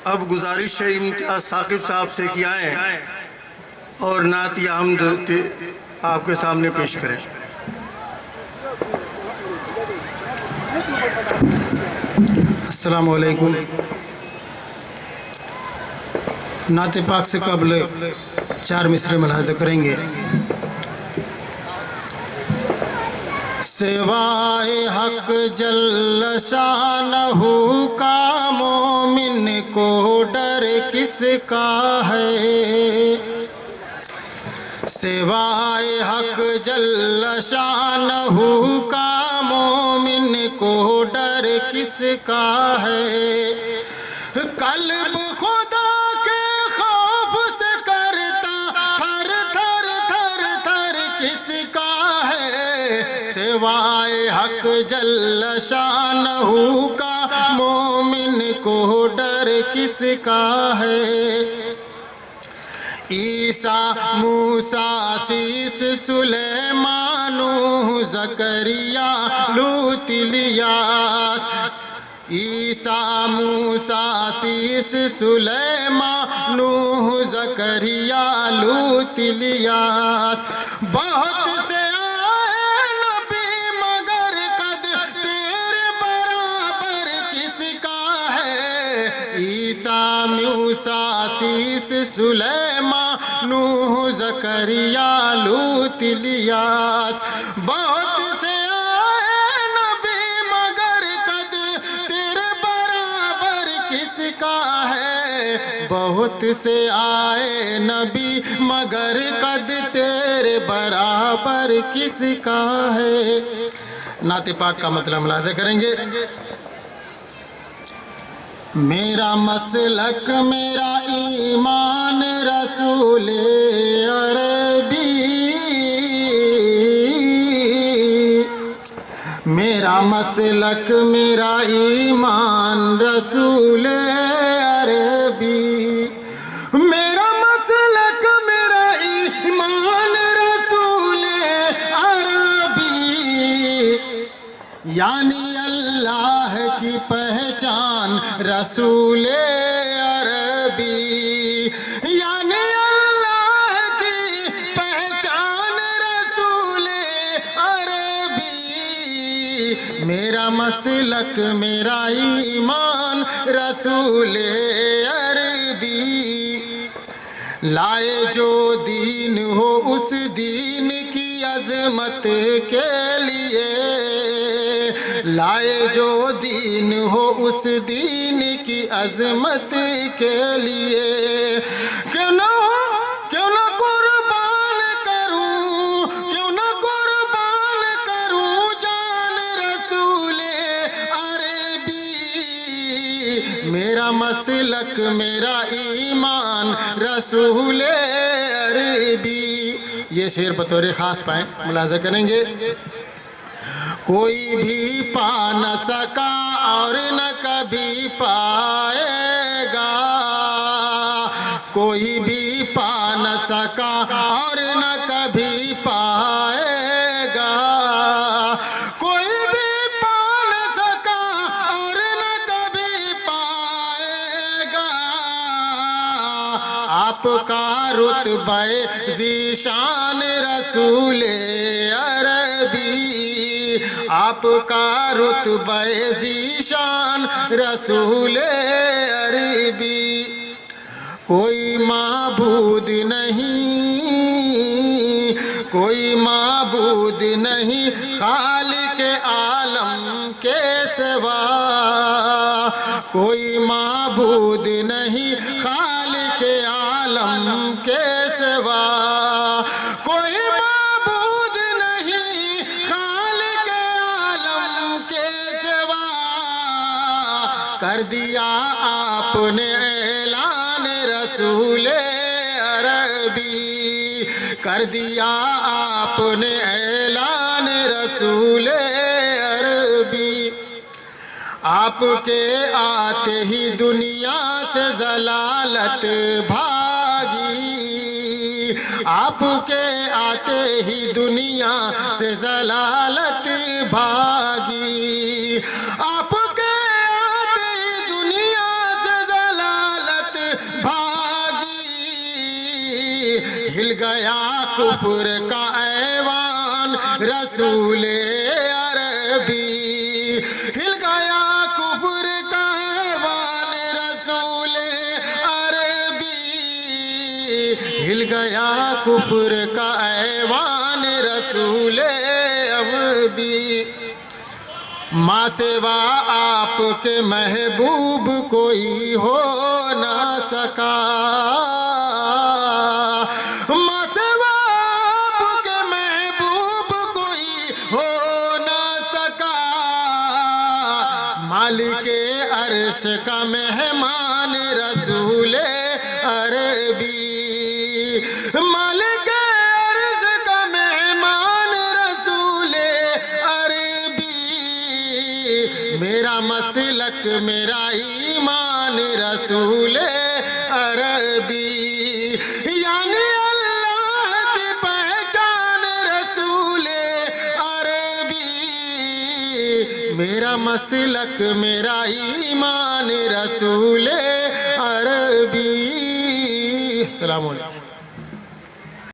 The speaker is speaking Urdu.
اب گزارش ہے امتیاز ثاقب صاحب سے کہ آئیں اور نعت یا حمد آپ کے سامنے پیش کریں۔ السلام علیکم۔ نعت پاک سے قبل 4 مصرے ملاحظہ کریں گے۔ سوائے حق جل شانہ کا مومن کو ڈر کس کا ہے، سوائے حق جل شانہ کا مومن کو ڈر کس کا ہے، قلب خدا کے خوف سے کرتا تھر تھر تھر تھر کس کا ہے، سوائے حق جل شانہ کا مومن کو ڈر کس کا ہے۔ عیسیٰ موسیٰ سیس سلیمان نوح زکریا لوط الیاس، عیسیٰ موسیٰ سیس سلیمان نوح زکریا لوط الیاس، بہت سے آئے نبی مگر قد تیرے برابر کس کا ہے، عیسیٰ موسیٰ سیس سلیمان نوح زکریا لوط الیاس، بہت سے آئے نبی مگر قد تیرے برابر کس کا ہے، بہت سے آئے نبی مگر قد تیرے برابر کس کا ہے۔ نعت پاک کا مطلب ملاحظہ کریں گے۔ میرا مسلک میرا ایمان رسول عربی، میرا مسلک میرا ایمان رسول عربی، میرا مسلک میرا ایمان رسول عربی، یعنی اللہ کی پہچان رسول عربی، یعنی اللہ کی پہچان رسول عربی، میرا مسلک میرا ایمان رسول عربی، لائے جو دین ہو اس دین کی عظمت کے لیے، لائے جو دین ہو اس دین کی عظمت کے لیے، کیوں نہ قربان کروں، کیوں نہ قربان کروں جان رسول عربی، میرا مسلک میرا ایمان رسول عربی۔ یہ شعر بطور خاص پائیں، ملاحظہ کریں گے۔ کوئی بھی پا نہ سکا اور نہ کبھی پائے گا، کوئی بھی پا نہ سکا اور نہ کبھی پائے گا، کوئی بھی پا نہ سکا اور نہ کبھی پائے گا، آپ کا رتبہ ذیشان رسول عربی، آپ کا رتبہ ذیشان رسول عربی، کوئی معبود نہیں، کوئی معبود نہیں خالق عالم کے سوا، کوئی معبود نہیں خالق عالم کے سوا، کوئی معبود نہیں خالق عالم کے سوا، کر دیا آپ نے اعلان رسول عربی، کر دیا آپ نے اعلان رسول عربی، آپ کے آتے ہی دنیا سے ضلالت بھاگی، آپ کے آتے ہی دنیا سے ضلالت بھاگی، آپ کے آتے ہی دنیا سے ضلالت ہل گیا کفر کا ایوان رسول عربی، ہل گیا کفر کا ایوان رسول عربی، ہل گیا کفر کا ایوان رسول عربی۔ ماں سوا آپ کے محبوب کوئی ہو نہ سکا، ماں سوا آپ کے محبوب کوئی ہو نہ سکا، مالک عرش کا مہمان رسول عربی، مالک عرش کا مہمان رسول عربی، میرا مسلک میرا ایمان رسول عربی، یعنی اللہ کی پہچان رسول عربی، میرا مسلک میرا ایمان رسول عربی۔ السلام علیکم۔